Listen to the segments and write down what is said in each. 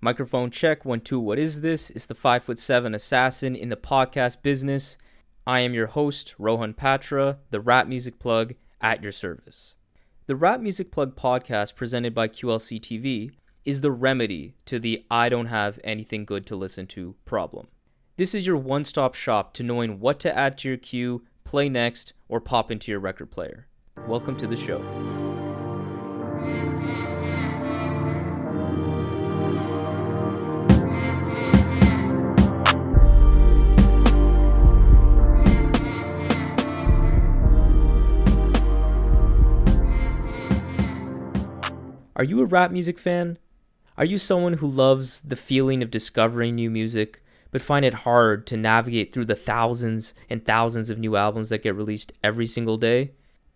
Microphone check, 1, 2, what is this? It's the 5'7" assassin in the podcast business. I am your host, Rohan Patra, the Rap Music Plug at your service. The Rap Music Plug podcast presented by QLC TV is the remedy to the I don't have anything good to listen to problem. This is your one-stop shop to knowing what to add to your queue, play next, or pop into your record player. Welcome to the show. Are you a rap music fan? Are you someone who loves the feeling of discovering new music, but find it hard to navigate through the thousands and thousands of new albums that get released every single day?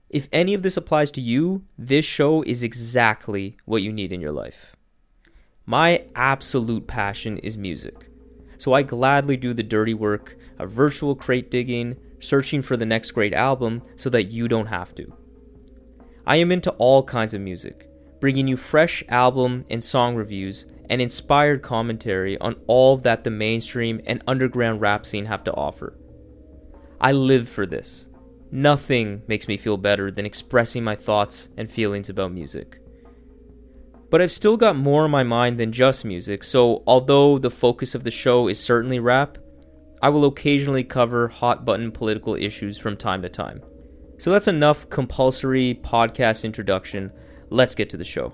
If any of this applies to you, this show is exactly what you need in your life. My absolute passion is music, so I gladly do the dirty work of virtual crate digging, searching for the next great album so that you don't have to. I am into all kinds of music, bringing you fresh album and song reviews and inspired commentary on all that the mainstream and underground rap scene have to offer. I live for this. Nothing makes me feel better than expressing my thoughts and feelings about music. But I've still got more on my mind than just music, so although the focus of the show is certainly rap, I will occasionally cover hot-button political issues from time to time. So that's enough compulsory podcast introduction. Let's get to the show.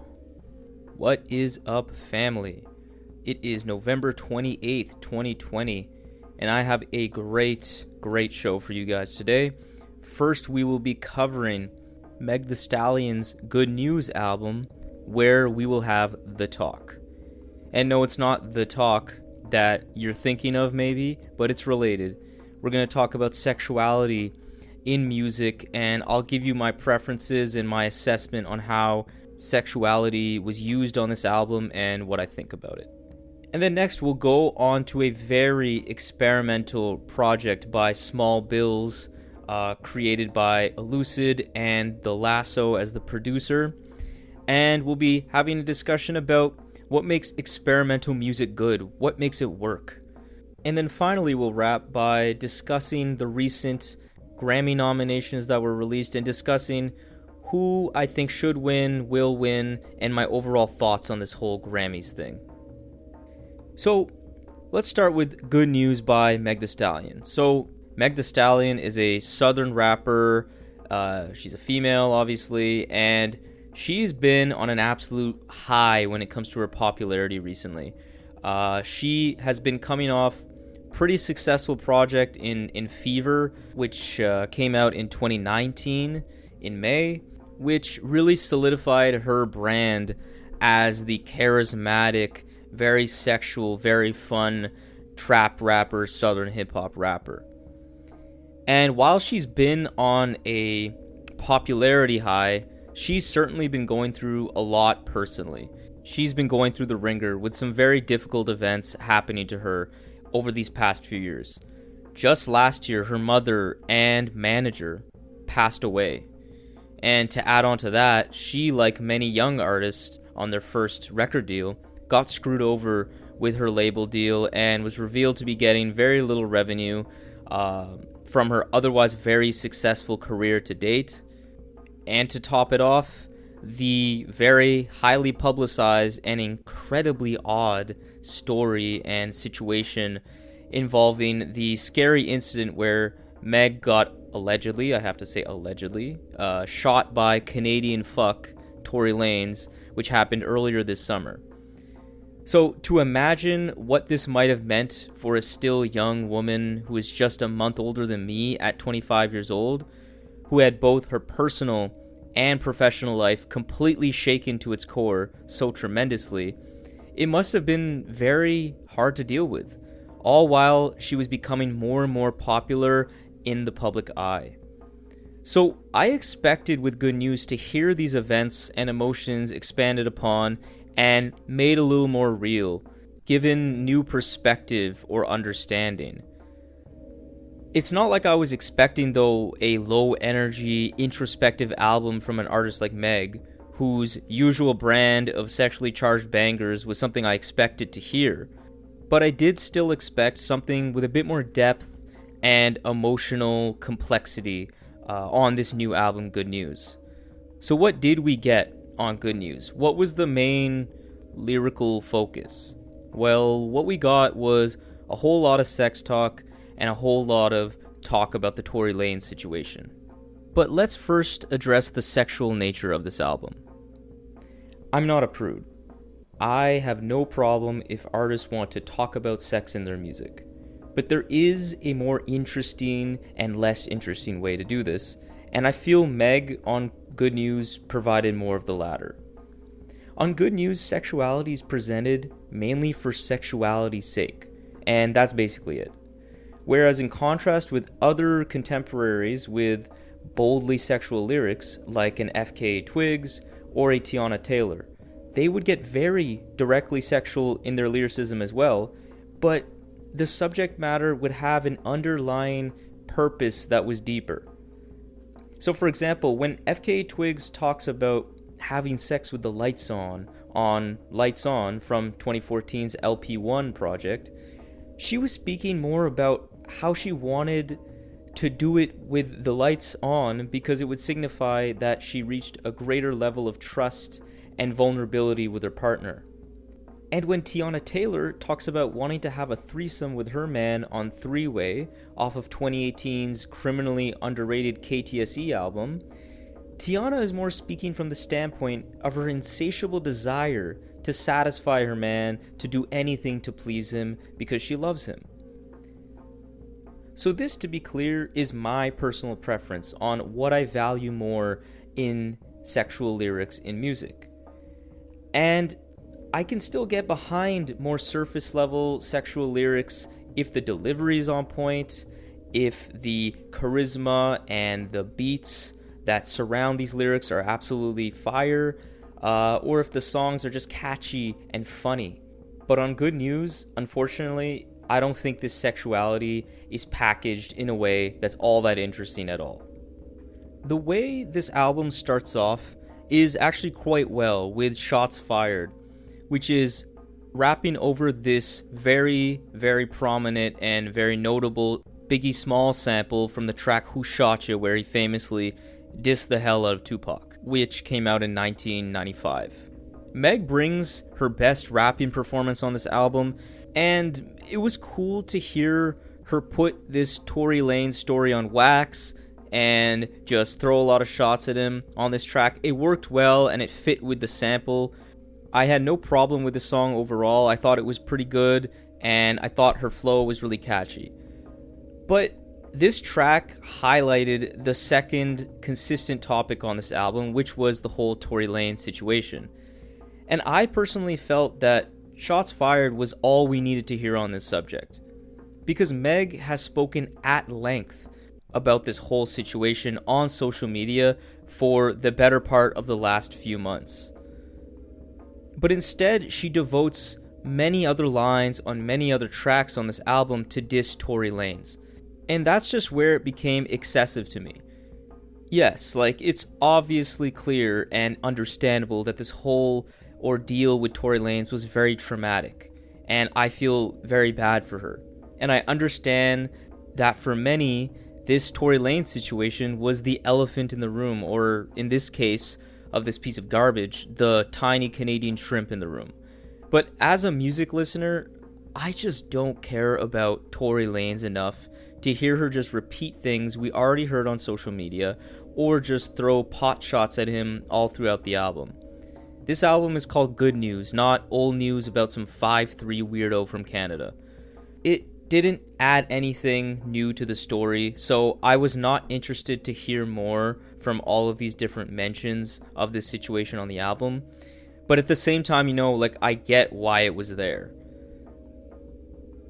What is up, family? It is November 28th, 2020, and I have a great show for you guys today. First, we will be covering Meg Thee Stallion's Good News album, where we will have The Talk. And no, it's not The Talk that you're thinking of maybe, but it's related. We're going to talk about sexuality in music, and I'll give you my preferences and my assessment on how sexuality was used on this album and what I think about it. And then next we'll go on to a very experimental project by Small Bills, created by Elucid and The Lasso as the producer, and we'll be having a discussion about what makes experimental music good, what makes it work. And then finally we'll wrap by discussing the recent Grammy nominations that were released and discussing who I think should win, will win, and my overall thoughts on this whole Grammys thing. So, let's start with Good News by Meg Thee Stallion. So, Meg Thee Stallion is a southern rapper. She's a female, obviously, and she's been on an absolute high when it comes to her popularity recently. She has been coming off pretty successful project in Fever, which came out in 2019 in May, which really solidified her brand as the charismatic, very sexual, very fun trap rapper, southern hip-hop rapper. And while she's been on a popularity high, she's certainly been going through a lot personally. She's been going through the ringer with some very difficult events happening to her over these past few years. Just last year, her mother and manager passed away. And to add on to that, she, like many young artists on their first record deal, got screwed over with her label deal and was revealed to be getting very little revenue from her otherwise very successful career to date. And to top it off, the very highly publicized and incredibly odd story and situation involving the scary incident where Meg got allegedly, I have to say allegedly, shot by Canadian fuck Tory Lanez, which happened earlier this summer. So to imagine what this might have meant for a still young woman who is just a month older than me at 25 years old, who had both her personal and professional life completely shaken to its core so tremendously, it must have been very hard to deal with, all while she was becoming more and more popular in the public eye. So I expected with Good News to hear these events and emotions expanded upon and made a little more real, given new perspective or understanding. It's not like I was expecting, though, a low-energy, introspective album from an artist like Meg, whose usual brand of sexually charged bangers was something I expected to hear. But I did still expect something with a bit more depth and emotional complexity on this new album, Good News. So what did we get on Good News? What was the main lyrical focus? Well, what we got was a whole lot of sex talk and a whole lot of talk about the Tory Lanez situation. But let's first address the sexual nature of this album. I'm not a prude. I have no problem if artists want to talk about sex in their music. But there is a more interesting and less interesting way to do this, and I feel Meg on Good News provided more of the latter. On Good News, sexuality is presented mainly for sexuality's sake, and that's basically it. Whereas in contrast with other contemporaries with boldly sexual lyrics, like an FKA Twigs or a Tiana Taylor, they would get very directly sexual in their lyricism as well, but the subject matter would have an underlying purpose that was deeper. So for example, when FKA Twigs talks about having sex with the lights on Lights On from 2014's LP1 project, she was speaking more about how she wanted to do it with the lights on because it would signify that she reached a greater level of trust and vulnerability with her partner. And when Tiana Taylor talks about wanting to have a threesome with her man on Three-Way off of 2018's criminally underrated KTSE album, Tiana is more speaking from the standpoint of her insatiable desire to satisfy her man, to do anything to please him because she loves him. So this, to be clear, is my personal preference on what I value more in sexual lyrics in music. And I can still get behind more surface level sexual lyrics if the delivery is on point, if the charisma and the beats that surround these lyrics are absolutely fire, or if the songs are just catchy and funny. But on Good News, unfortunately, I don't think this sexuality is packaged in a way that's all that interesting at all. The way this album starts off is actually quite well with Shots Fired, which is rapping over this very, very prominent and very notable Biggie Smalls sample from the track Who Shot Ya, where he famously dissed the hell out of Tupac, which came out in 1995. Meg brings her best rapping performance on this album, and it was cool to hear her put this Tory Lanez story on wax and just throw a lot of shots at him on this track. It worked well and it fit with the sample. I had no problem with the song overall. I thought it was pretty good, and I thought her flow was really catchy. But this track highlighted the second consistent topic on this album, which was the whole Tory Lanez situation. And I personally felt that Shots Fired was all we needed to hear on this subject, because Meg has spoken at length about this whole situation on social media for the better part of the last few months. But instead, she devotes many other lines on many other tracks on this album to diss Tory Lanez. And that's just where it became excessive to me. Yes, it's obviously clear and understandable that this whole ordeal with Tory Lanez was very traumatic, and I feel very bad for her. And I understand that for many, this Tory Lanez situation was the elephant in the room, or in this case, of this piece of garbage, the tiny Canadian shrimp in the room. But as a music listener, I just don't care about Tory Lanez enough to hear her just repeat things we already heard on social media, or just throw pot shots at him all throughout the album. This album is called Good News, not old news about some 5'3" weirdo from Canada. It didn't add anything new to the story, so I was not interested to hear more from all of these different mentions of this situation on the album. But at the same time, I get why it was there.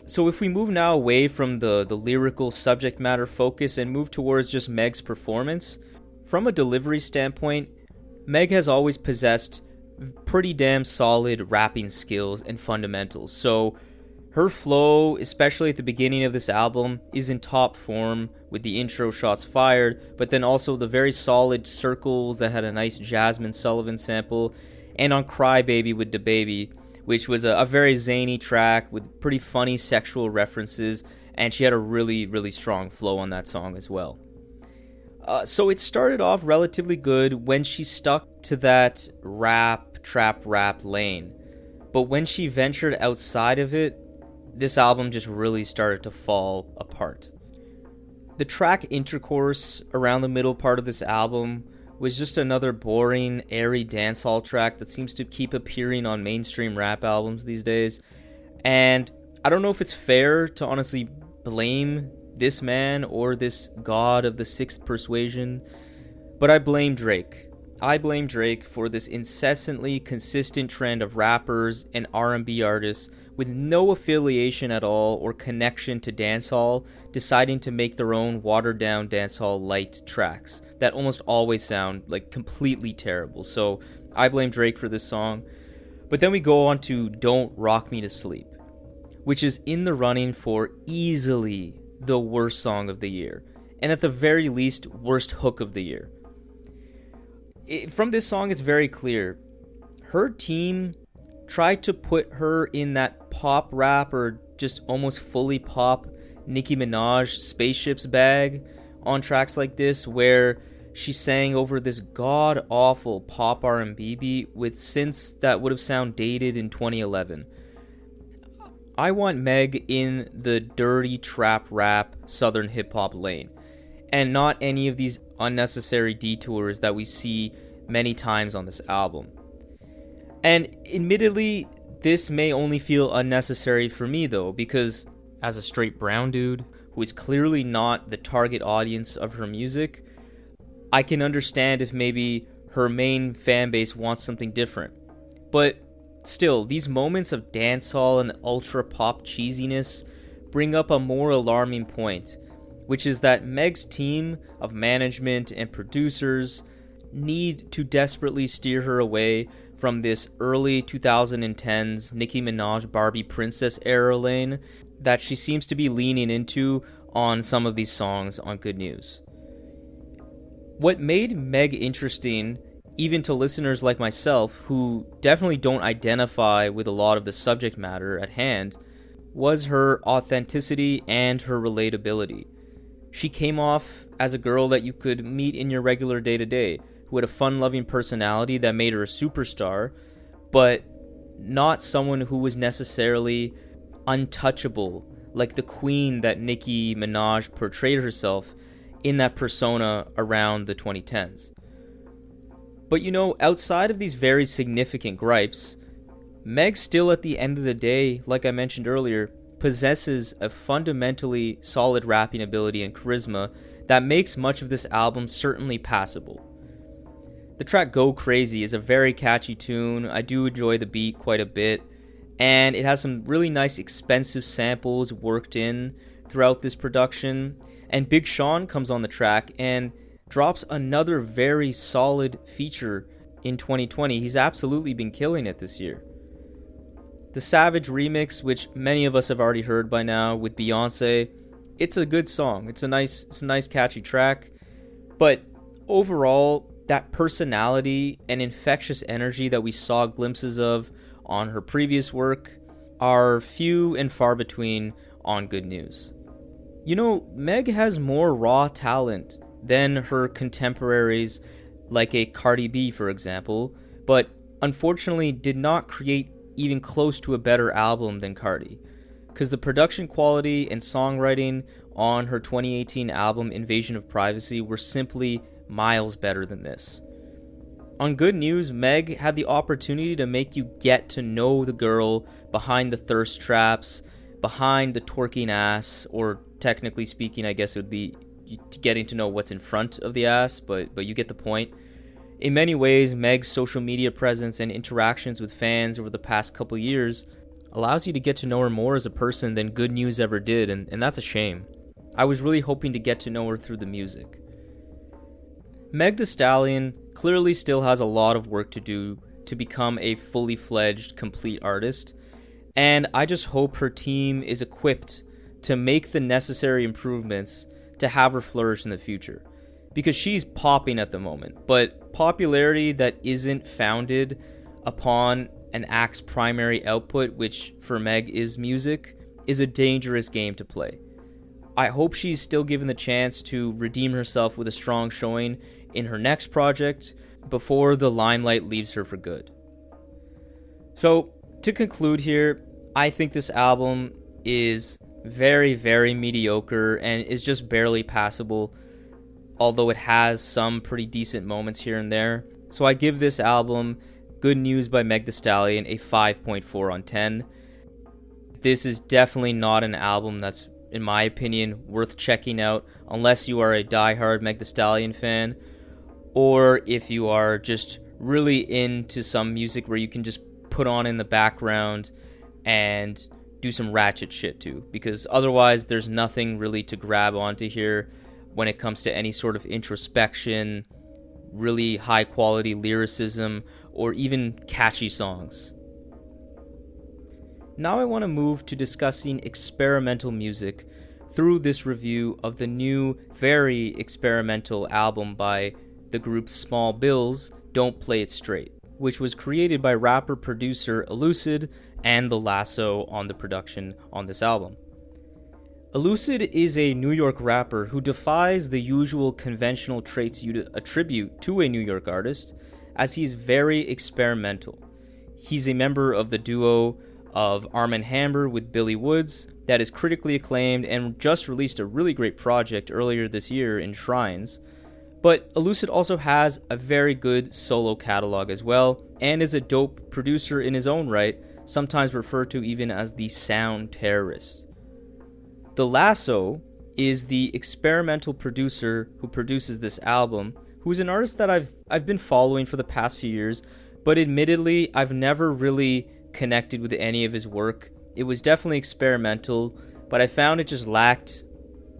So if we move now away from the lyrical subject matter focus and move towards just Meg's performance, from a delivery standpoint, Meg has always possessed pretty damn solid rapping skills and fundamentals. So Her flow, especially at the beginning of this album, is in top form with the intro shots fired, but then also the very solid circles that had a nice Jasmine Sullivan sample, and on Cry Baby with DaBaby, which was a very zany track with pretty funny sexual references, and she had a really, really strong flow on that song as well. So it started off relatively good when she stuck to that trap rap lane. But when she ventured outside of it, this album just really started to fall apart. The track Intercourse around the middle part of this album was just another boring, airy dancehall track that seems to keep appearing on mainstream rap albums these days. And I don't know if it's fair to honestly blame this man or this god of the sixth persuasion, but I blame Drake. I blame Drake for this incessantly consistent trend of rappers and R&B artists with no affiliation at all or connection to dancehall deciding to make their own watered-down dancehall light tracks that almost always sound like completely terrible. So I blame Drake for this song. But then we go on to Don't Rock Me to Sleep, which is in the running for easily the worst song of the year, and at the very least, worst hook of the year. From this song, it's very clear. Her team tried to put her in that pop rap or just almost fully pop Nicki Minaj Spaceships bag on tracks like this, where she sang over this god-awful pop R&B beat with synths that would have sounded dated in 2011. I want Meg in the dirty trap rap southern hip-hop lane, and not any of these unnecessary detours that we see many times on this album. And admittedly, this may only feel unnecessary for me though, because as a straight brown dude who is clearly not the target audience of her music, I can understand if maybe her main fan base wants something different. But still, these moments of dancehall and ultra pop cheesiness bring up a more alarming point, which is that Meg's team of management and producers need to desperately steer her away from this early 2010s Nicki Minaj Barbie Princess era lane that she seems to be leaning into on some of these songs on Good News. What made Meg interesting, even to listeners like myself who definitely don't identify with a lot of the subject matter at hand, was her authenticity and her relatability. She came off as a girl that you could meet in your regular day-to-day, who had a fun-loving personality that made her a superstar, but not someone who was necessarily untouchable, like the queen that Nicki Minaj portrayed herself in that persona around the 2010s. But you know, outside of these very significant gripes, Meg still at the end of the day, like I mentioned earlier, possesses a fundamentally solid rapping ability and charisma that makes much of this album certainly passable. The track Go Crazy is a very catchy tune. I do enjoy the beat quite a bit, and it has some really nice expensive samples worked in throughout this production. And Big Sean comes on the track and drops another very solid feature in 2020. He's absolutely been killing it this year. The Savage remix, which many of us have already heard by now with Beyonce, it's a good song. It's a nice catchy track. But overall, that personality and infectious energy that we saw glimpses of on her previous work are few and far between on Good News. You know, Meg has more raw talent than her contemporaries like a Cardi B, for example, but unfortunately did not create even close to a better album than Cardi, because the production quality and songwriting on her 2018 album Invasion of Privacy were simply miles better than this. On Good News, Meg had the opportunity to make you get to know the girl behind the thirst traps, behind the twerking ass, or technically speaking, I guess it would be getting to know what's in front of the ass, but you get the point. In many ways, Meg's social media presence and interactions with fans over the past couple years allows you to get to know her more as a person than Good News ever did, and that's a shame. I was really hoping to get to know her through the music. Meg Thee Stallion clearly still has a lot of work to do to become a fully fledged, complete artist, And I just hope her team is equipped to make the necessary improvements to have her flourish in the future. Because she's popping at the moment, but popularity that isn't founded upon an act's primary output, which for Meg is music, is a dangerous game to play. I hope she's still given the chance to redeem herself with a strong showing in her next project before the limelight leaves her for good. So, to conclude here, I think this album is very, very mediocre and is just barely passable, although it has some pretty decent moments here and there. So I give this album, Good News by Meg Thee Stallion, a 5.4 on 10. This is definitely not an album that's, in my opinion, worth checking out unless you are a diehard Meg Thee Stallion fan, or if you are just really into some music where you can just put on in the background and do some ratchet shit too, because otherwise there's nothing really to grab onto here when it comes to any sort of introspection, really high quality lyricism, or even catchy songs. Now I want to move to discussing experimental music through this review of the new, very experimental album by the group Small Bills, Don't Play It Straight, which was created by rapper-producer Elucid and The Lasso on the production on this album. Elucid is a New York rapper who defies the usual conventional traits you'd attribute to a New York artist, as he's very experimental. He's a member of the duo of Armand Hammer with Billy Woods that is critically acclaimed and just released a really great project earlier this year in Shrines. But Elucid also has a very good solo catalog as well, and is a dope producer in his own right, sometimes referred to even as the sound terrorist. The Lasso is the experimental producer who produces this album, who's an artist that I've been following for the past few years, but admittedly, I've never really connected with any of his work. It was definitely experimental, but I found it just lacked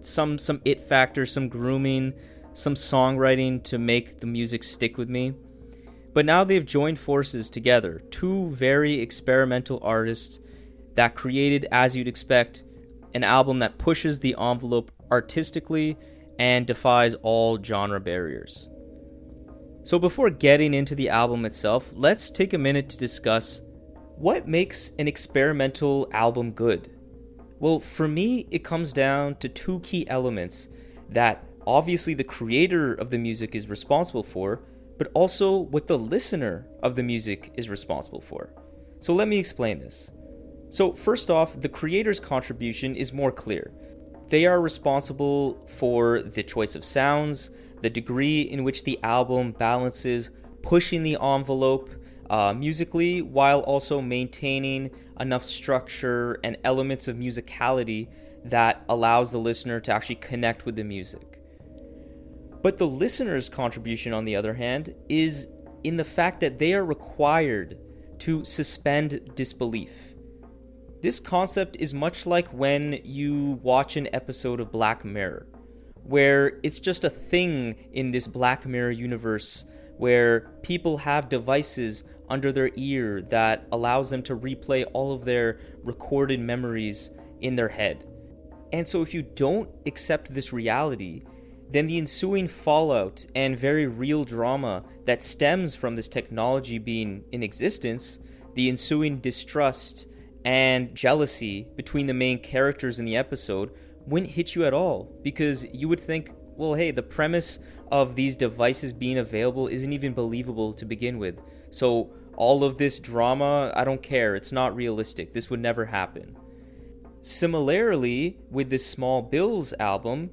some it factor, some grooming, some songwriting to make the music stick with me. But now they've joined forces together, two very experimental artists that created, as you'd expect, an album that pushes the envelope artistically and defies all genre barriers. So before getting into the album itself, let's take a minute to discuss what makes an experimental album good. Well, for me, it comes down to two key elements that obviously the creator of the music is responsible for, but also what the listener of the music is responsible for. So let me explain this. So first off, the creator's contribution is more clear. They are responsible for the choice of sounds, the degree in which the album balances pushing the envelope musically while also maintaining enough structure and elements of musicality that allows the listener to actually connect with the music. But the listener's contribution, on the other hand, is in the fact that they are required to suspend disbelief. This concept is much like when you watch an episode of Black Mirror, where it's just a thing in this Black Mirror universe where people have devices under their ear that allows them to replay all of their recorded memories in their head. And so if you don't accept this reality, then the ensuing fallout and very real drama that stems from this technology being in existence, the ensuing distrust and jealousy between the main characters in the episode wouldn't hit you at all, because you would think, well, hey, the premise of these devices being available isn't even believable to begin with. So all of this drama, I don't care. It's not realistic. This would never happen. Similarly, with this Small Bills album,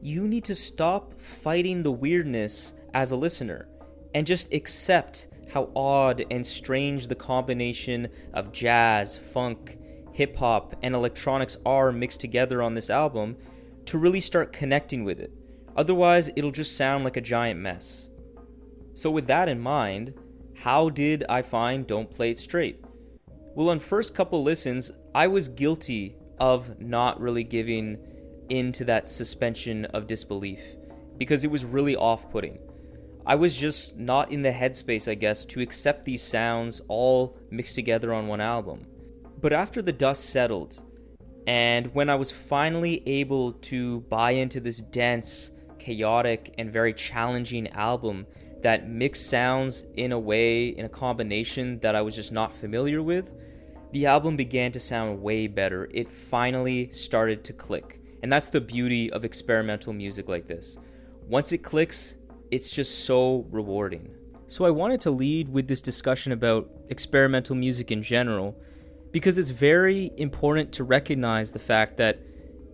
you need to stop fighting the weirdness as a listener and just accept how odd and strange the combination of jazz, funk, hip-hop, and electronics are mixed together on this album to really start connecting with it. Otherwise, it'll just sound like a giant mess. So with that in mind, how did I find Don't Play It Straight? Well, on first couple listens, I was guilty of not really giving into that suspension of disbelief because it was really off-putting. I was just not in the headspace, I guess, to accept these sounds all mixed together on one album. But after the dust settled, and when I was finally able to buy into this dense, chaotic, and very challenging album that mixed sounds in a combination that I was just not familiar with, the album began to sound way better. It finally started to click. And that's the beauty of experimental music like this. Once it clicks, it's just so rewarding. So I wanted to lead with this discussion about experimental music in general, because it's very important to recognize the fact that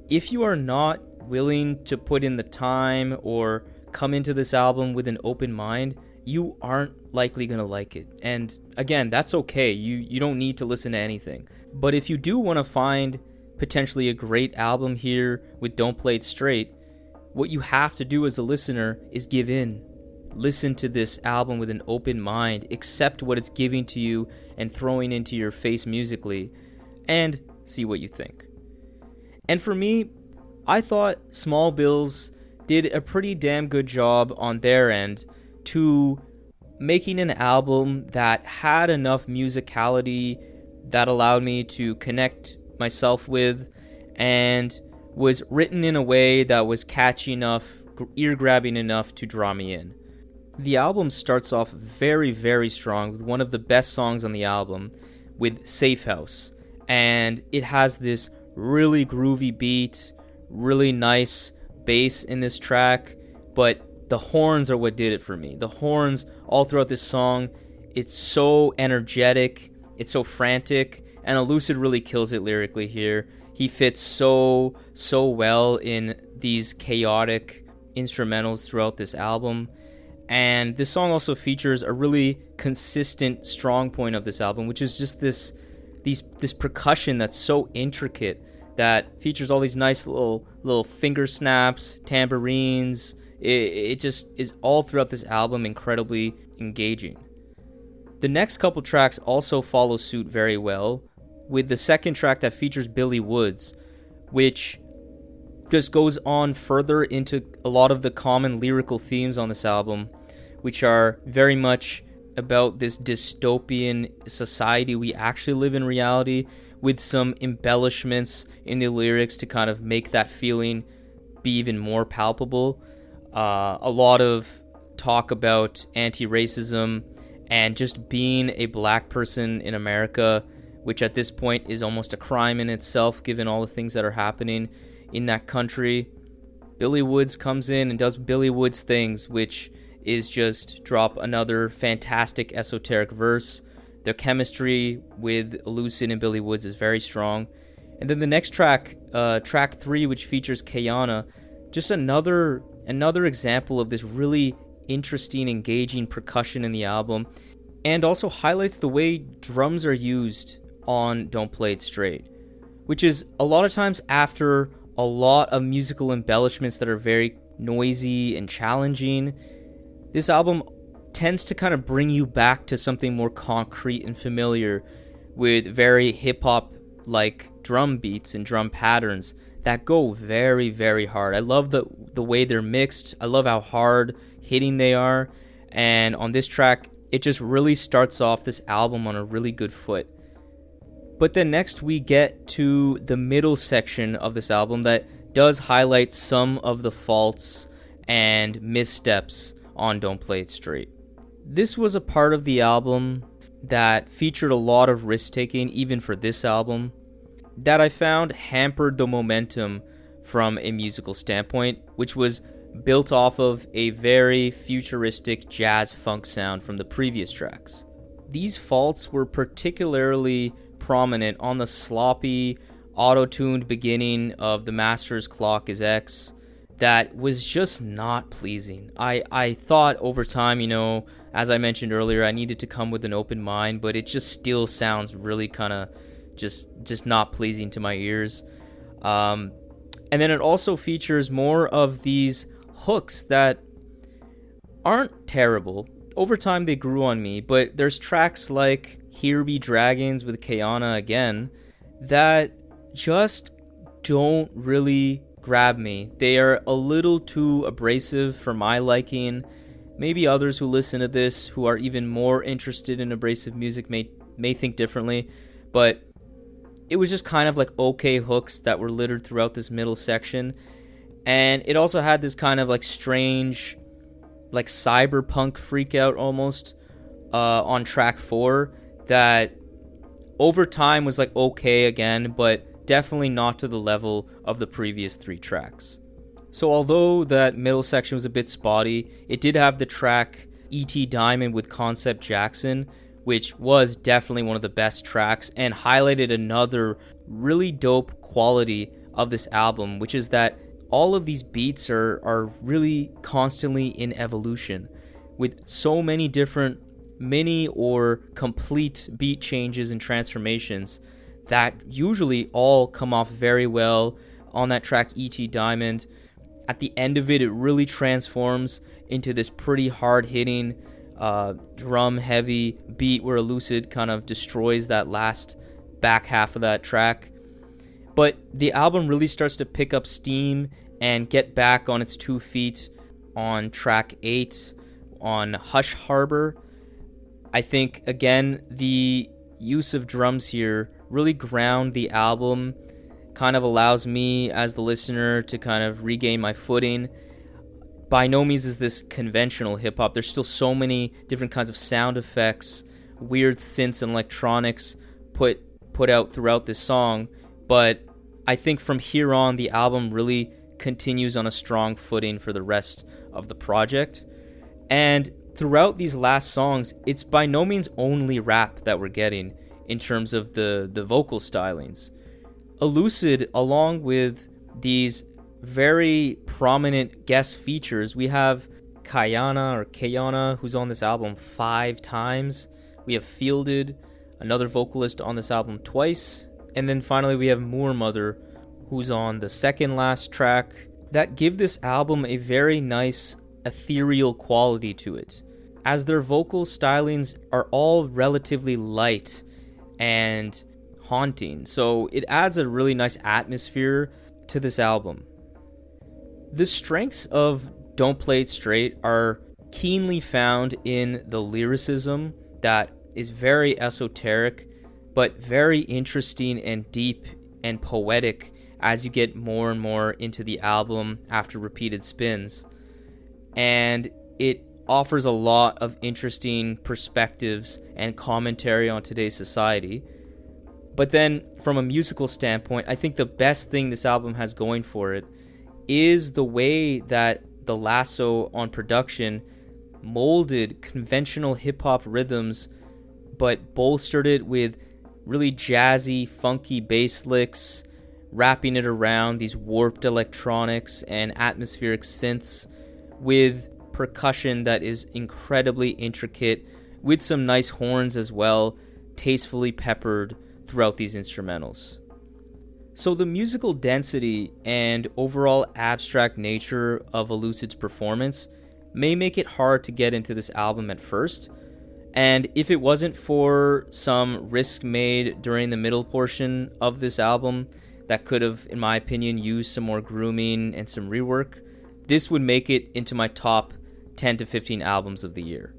if you are not willing to put in the time or come into this album with an open mind, you aren't likely going to like it. And again, that's okay. You don't need to listen to anything. But if you do want to find potentially a great album here with Don't Play It Straight, what you have to do as a listener is give in. Listen to this album with an open mind, accept what it's giving to you and throwing into your face musically, and see what you think. And for me, I thought Small Bills did a pretty damn good job on their end to making an album that had enough musicality that allowed me to connect myself with, and was written in a way that was catchy enough, ear-grabbing enough to draw me in. The album starts off very, very strong with one of the best songs on the album, with Safe House. And it has this really groovy beat, really nice bass in this track, but the horns are what did it for me. The horns all throughout this song, it's so energetic, it's so frantic, and Elucid really kills it lyrically here. He fits so well in these chaotic instrumentals throughout this album. And this song also features a really consistent strong point of this album, which is just this percussion that's so intricate, that features all these nice little finger snaps, tambourines. It just is all throughout this album incredibly engaging. The next couple tracks also follow suit very well, with the second track that features Billy Woods, which just goes on further into a lot of the common lyrical themes on this album, which are very much about this dystopian society we actually live in reality, with some embellishments in the lyrics to kind of make that feeling be even more palpable. A lot of talk about anti-racism and just being a black person in America, which at this point is almost a crime in itself given all the things that are happening in that country. Billy Woods comes in and does Billy Woods things, which is just drop another fantastic esoteric verse. The chemistry with Elucid and Billy Woods is very strong. And then the next track, track 3, which features Kayana, just another example of this really interesting, engaging percussion in the album, and also highlights the way drums are used on Don't Play It Straight, which is a lot of times after a lot of musical embellishments that are very noisy and challenging. This album tends to kind of bring you back to something more concrete and familiar, with very hip-hop like drum beats and drum patterns that go very, very hard. I love the way they're mixed. I love how hard hitting they are. And on this track, it just really starts off this album on a really good foot. But then next we get to the middle section of this album that does highlight some of the faults and missteps on Don't Play It Straight. This was a part of the album that featured a lot of risk-taking, even for this album, that I found hampered the momentum from a musical standpoint, which was built off of a very futuristic jazz funk sound from the previous tracks. These faults were particularly prominent on the sloppy, auto-tuned beginning of The Master's Clock is X that was just not pleasing. I thought over time, as I mentioned earlier, I needed to come with an open mind, but it just still sounds really kind of just not pleasing to my ears. And then it also features more of these hooks that aren't terrible. Over time they grew on me, but there's tracks like Here Be Dragons with Kayana again that just don't really grab me. They are a little too abrasive for my liking. Maybe others who listen to this who are even more interested in abrasive music may think differently, but it was just kind of like okay hooks that were littered throughout this middle section. And it also had this kind of like strange, like cyberpunk freak out almost on track 4 that over time was like okay again, but definitely not to the level of the previous 3 tracks. So although that middle section was a bit spotty, it did have the track E.T. Diamond with Concept Jackson, which was definitely one of the best tracks and highlighted another really dope quality of this album, which is that all of these beats are really constantly in evolution, with so many different mini or complete beat changes and transformations that usually all come off very well on that track E.T. Diamond. At the end of it, it really transforms into this pretty hard-hitting, drum-heavy beat where Elucid kind of destroys that last back half of that track. But the album really starts to pick up steam and get back on its 2 feet on track 8 on Hush Harbor. I think, again, the use of drums here really ground the album, kind of allows me as the listener to kind of regain my footing. By no means is this conventional hip-hop. There's still so many different kinds of sound effects, weird synths and electronics put out throughout this song, but I think from here on the album really continues on a strong footing for the rest of the project. And throughout these last songs, it's by no means only rap that we're getting in terms of the vocal stylings. Elucid, along with these very prominent guest features, we have Kayana, who's on this album 5 times. We have Fielded, another vocalist on this album twice. And then finally we have Moormother, who's on the second last track, that give this album a very nice ethereal quality to it, as their vocal stylings are all relatively light and haunting, so it adds a really nice atmosphere to this album. The strengths of Don't Play It Straight are keenly found in the lyricism that is very esoteric, but very interesting and deep and poetic as you get more and more into the album after repeated spins. And it offers a lot of interesting perspectives and commentary on today's society. But then, from a musical standpoint, I think the best thing this album has going for it is the way that the lasso on production molded conventional hip-hop rhythms, but bolstered it with really jazzy, funky bass licks, wrapping it around these warped electronics and atmospheric synths with percussion that is incredibly intricate, with some nice horns as well, tastefully peppered throughout these instrumentals. So the musical density and overall abstract nature of Elucid's performance may make it hard to get into this album at first, and if it wasn't for some risk made during the middle portion of this album that could have, in my opinion, used some more grooming and some rework, this would make it into my top 10 to 15 albums of the year.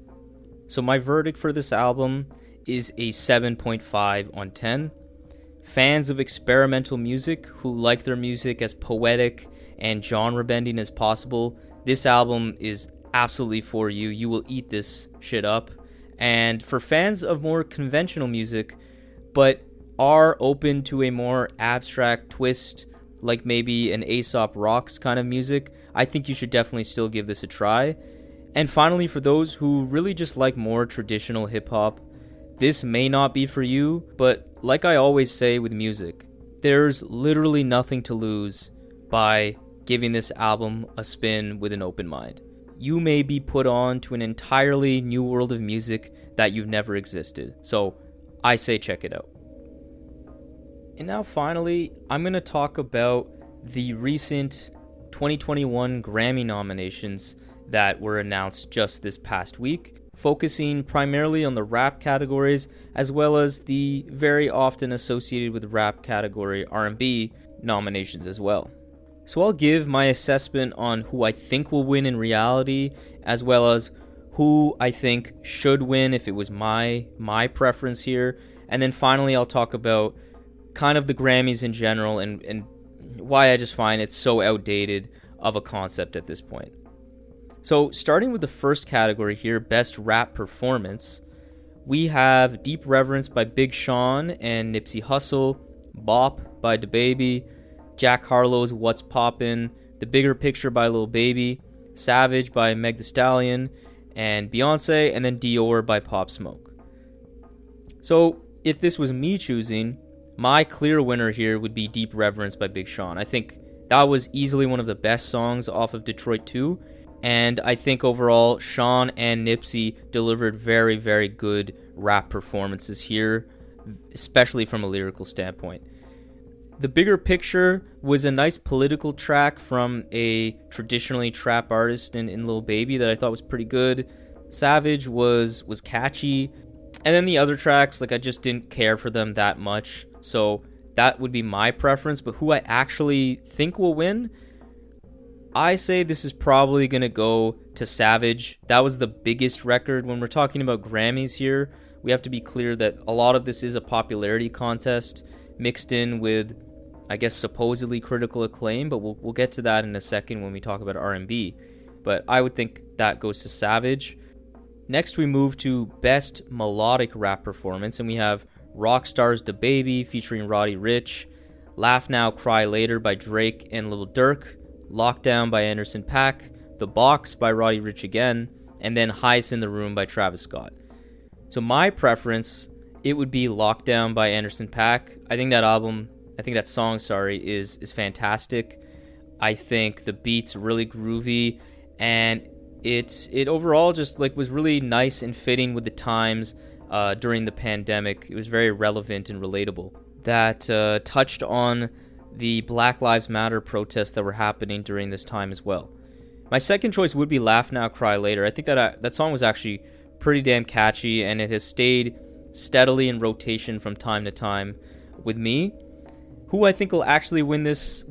So my verdict for this album is a 7.5 on 10. Fans of experimental music who like their music as poetic and genre-bending as possible, this album is absolutely for you. You will eat this shit up. And for fans of more conventional music, but are open to a more abstract twist, like maybe an Aesop Rocks kind of music, I think you should definitely still give this a try. And finally, for those who really just like more traditional hip-hop, this may not be for you, but like I always say with music, there's literally nothing to lose by giving this album a spin with an open mind. You may be put on to an entirely new world of music that you've never existed. So I say check it out. And now finally, I'm going to talk about the recent 2021 Grammy nominations that were announced just this past week, focusing primarily on the rap categories as well as the very often associated with rap category R&B nominations as well. So I'll give my assessment on who I think will win in reality, as well as who I think should win if it was my preference here. And then finally I'll talk about kind of the Grammys in general, and why I just find it so outdated of a concept at this point. So starting with the first category here, Best Rap Performance, we have Deep Reverence by Big Sean and Nipsey Hussle, Bop by DaBaby, Jack Harlow's What's Poppin', The Bigger Picture by Lil Baby, Savage by Meg Thee Stallion, and Beyonce, and then Dior by Pop Smoke. So if this was me choosing, my clear winner here would be Deep Reverence by Big Sean. I think that was easily one of the best songs off of Detroit 2, and I think overall Sean and Nipsey delivered very, very good rap performances here, especially from a lyrical standpoint. The Bigger Picture was a nice political track from a traditionally trap artist in Lil Baby that I thought was pretty good. Savage was catchy. And then the other tracks, like, I just didn't care for them that much. So that would be my preference. But who I actually think will win, I say this is probably going to go to Savage. That was the biggest record. When we're talking about Grammys here, we have to be clear that a lot of this is a popularity contest mixed in with, I guess, supposedly critical acclaim, but we'll get to that in a second when we talk about R&B. But I would think that goes to Savage. Next, we move to Best Melodic Rap Performance, and we have Rockstar's DaBaby featuring Roddy Ricch, Laugh Now, Cry Later by Drake and Lil Durk, Lockdown by Anderson .Paak, The Box by Roddy Ricch again, and then Highest in the Room by Travis Scott. So my preference, it would be Lockdown by Anderson .Paak. I think that song is fantastic. I think the beat's really groovy, and it overall just like was really nice and fitting with the times during the pandemic. It was very relevant and relatable. That touched on the Black Lives Matter protests that were happening during this time as well. My second choice would be Laugh Now, Cry Later. I think that song was actually pretty damn catchy, and it has stayed steadily in rotation from time to time with me. Who I think will actually win this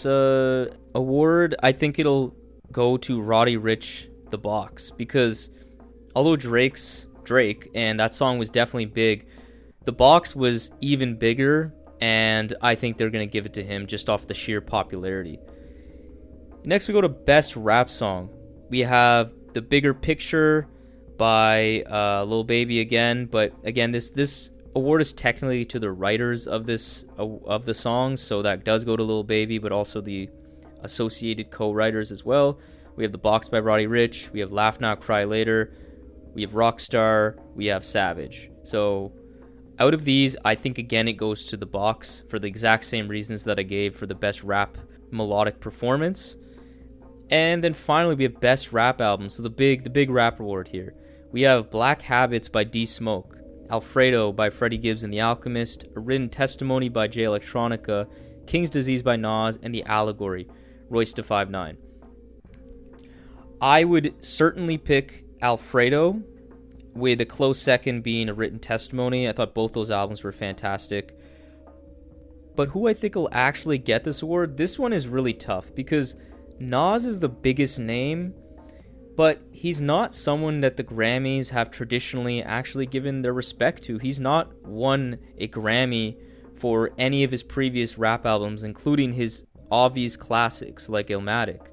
award, I think it'll go to Roddy Ricch, The Box, because although Drake and that song was definitely big, The Box was even bigger, and I think they're going to give it to him just off the sheer popularity. Next, we go to Best Rap Song. We have The Bigger Picture by Lil Baby again, but again, this award is technically to the writers of the song, so that does go to Lil Baby, but also the associated co-writers as well. We have The Box by Roddy Ricch, we have Laugh Now, Cry Later, we have Rockstar, we have Savage. So out of these, I think again it goes to The Box for the exact same reasons that I gave for the Best Rap Melodic Performance. And then finally we have Best Rap Album, so the big rap award here. We have Black Habits by D Smoke, Alfredo by Freddie Gibbs and The Alchemist, A Written Testimony by Jay Electronica, King's Disease by Nas, and The Allegory, Royce da 5'9". I would certainly pick Alfredo, with a close second being A Written Testimony. I thought both those albums were fantastic. But who I think will actually get this award, this one is really tough, because Nas is the biggest name, but he's not someone that the Grammys have traditionally actually given their respect to. He's not won a Grammy for any of his previous rap albums, including his obvious classics like Illmatic.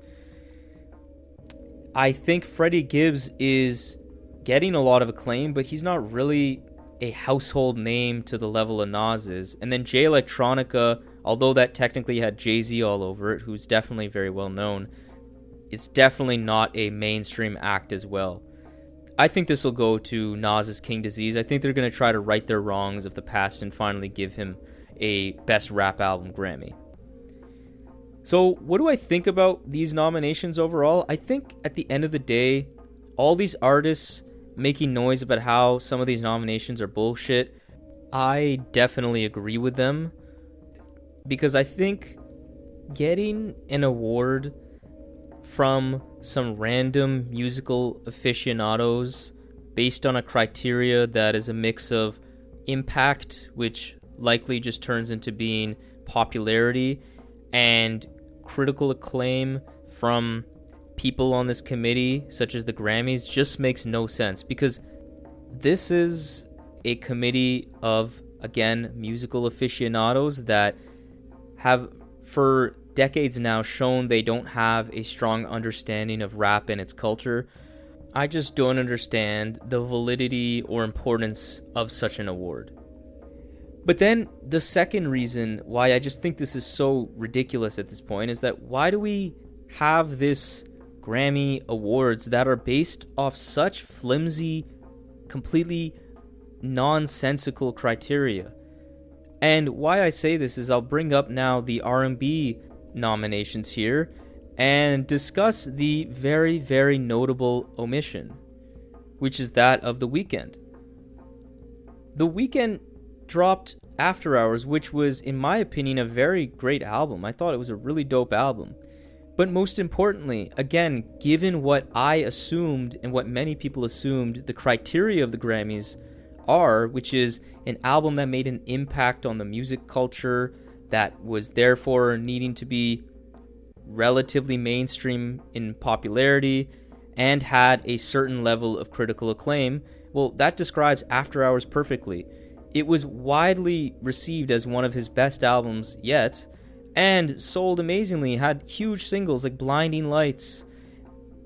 I think Freddie Gibbs is getting a lot of acclaim, but he's not really a household name to the level of Nas is. And then Jay Electronica, although that technically had Jay-Z all over it, who's definitely very well known, it's definitely not a mainstream act as well. I think this will go to Nas's King Disease. I think they're going to try to right their wrongs of the past and finally give him a Best Rap Album Grammy. So what do I think about these nominations overall? I think at the end of the day, all these artists making noise about how some of these nominations are bullshit, I definitely agree with them, because I think getting an award from some random musical aficionados based on a criteria that is a mix of impact, which likely just turns into being popularity, and critical acclaim from people on this committee, such as the Grammys, just makes no sense, because this is a committee of again, musical aficionados that have for decades now shown they don't have a strong understanding of rap and its culture. I just don't understand the validity or importance of such an award. But then the second reason why I just think this is so ridiculous at this point is that why do we have this Grammy Awards that are based off such flimsy, completely nonsensical criteria? And why I say this is I'll bring up now the R&B nominations here and discuss the very, very notable omission, which is that of The Weeknd. The Weeknd dropped After Hours, which was, in my opinion, a very great album. I thought it was a really dope album. But most importantly, again, given what I assumed and what many people assumed the criteria of the Grammys are, which is an album that made an impact on the music culture, that was therefore needing to be relatively mainstream in popularity, and had a certain level of critical acclaim, well, that describes After Hours perfectly. It was widely received as one of his best albums yet, and sold amazingly, had huge singles like Blinding Lights.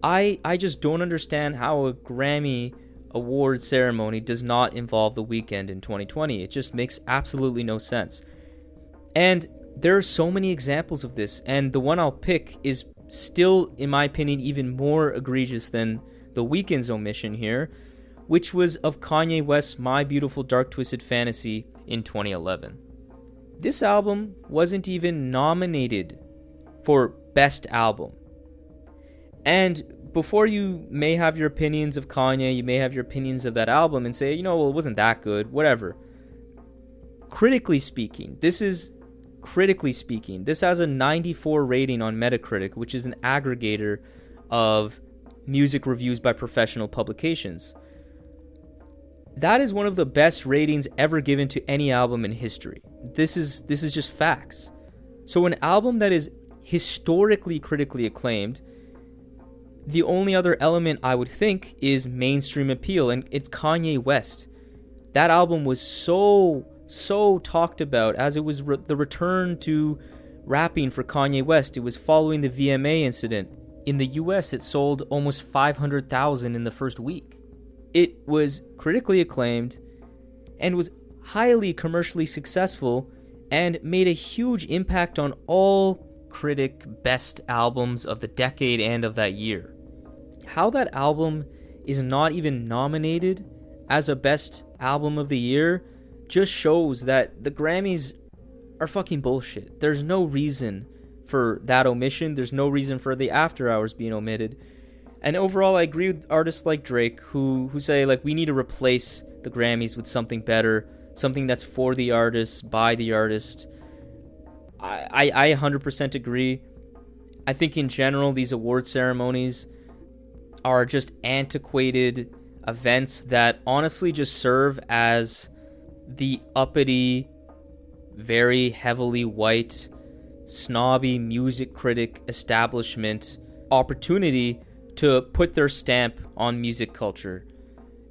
I just don't understand how a Grammy award ceremony does not involve The Weeknd in 2020. It just makes absolutely no sense. And there are so many examples of this, and the one I'll pick is still, in my opinion, even more egregious than The Weeknd's omission here, which was of Kanye West's My Beautiful Dark Twisted Fantasy in 2011. This album wasn't even nominated for Best Album. And before you may have your opinions of Kanye, you may have your opinions of that album and say, well, it wasn't that good, whatever. Critically speaking, this has a 94 rating on Metacritic, which is an aggregator of music reviews by professional publications. That is one of the best ratings ever given to any album in history. This is just facts. So an album that is historically critically acclaimed, the only other element I would think is mainstream appeal, and it's Kanye West. That album was so talked about as it was the return to rapping for Kanye West. It was following the VMA incident. In the US, it sold almost 500,000 in the first week. It was critically acclaimed and was highly commercially successful and made a huge impact on all critic best albums of the decade and of that year. How that album is not even nominated as a best album of the year just shows that the Grammys are fucking bullshit. There's no reason for that omission. There's no reason for the After Hours being omitted. And overall, I agree with artists like Drake who say, we need to replace the Grammys with something better, something that's for the artist, by the artist. I 100% agree. I think in general, these award ceremonies are just antiquated events that honestly just serve as the uppity, very heavily white, snobby music critic establishment opportunity to put their stamp on music culture.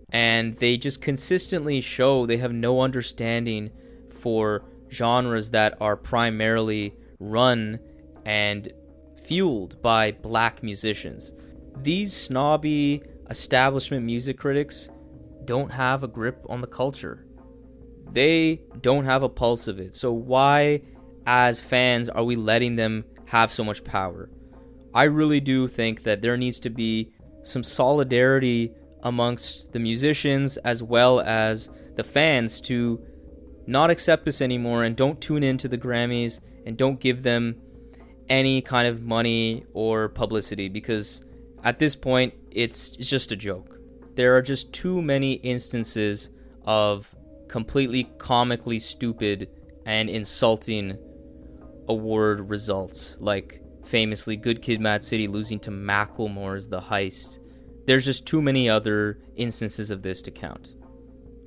And they just consistently show they have no understanding for genres that are primarily run and fueled by black musicians. These snobby establishment music critics don't have a grip on the culture. They don't have a pulse of it. So why, as fans, are we letting them have so much power? I really do think that there needs to be some solidarity amongst the musicians as well as the fans to not accept this anymore and don't tune into the Grammys and don't give them any kind of money or publicity, because at this point it's just a joke. There are just too many instances of completely comically stupid and insulting award results, like famously Good Kid Mad City losing to Macklemore's The Heist. There's just too many other instances of this to count.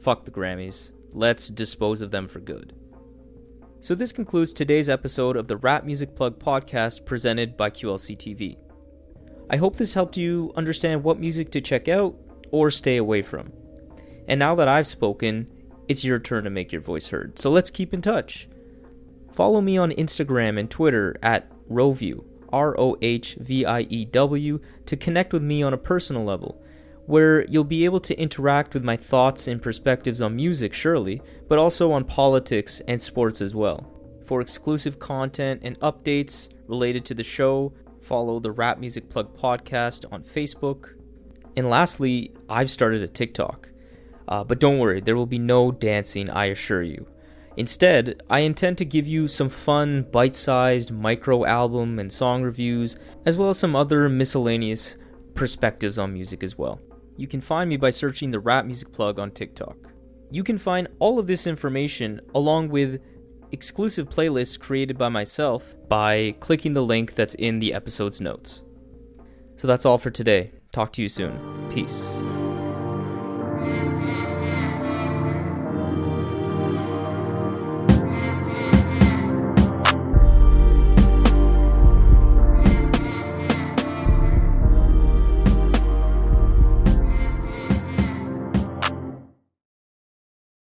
Fuck the Grammys. Let's dispose of them for good. So this concludes today's episode of the Rap Music Plug podcast presented by QLC TV. I hope this helped you understand what music to check out or stay away from. And now that I've spoken, it's your turn to make your voice heard. So let's keep in touch. Follow me on Instagram and Twitter at Rohview, ROHVIEW, to connect with me on a personal level, where you'll be able to interact with my thoughts and perspectives on music, surely, but also on politics and sports as well. For exclusive content and updates related to the show, follow the Rap Music Plug podcast on Facebook. And lastly, I've started a TikTok. But don't worry, there will be no dancing, I assure you. Instead, I intend to give you some fun, bite-sized micro album and song reviews, as well as some other miscellaneous perspectives on music as well. You can find me by searching the Rap Music Plug on TikTok. You can find all of this information along with exclusive playlists created by myself by clicking the link that's in the episode's notes. So that's all for today. Talk to you soon. Peace.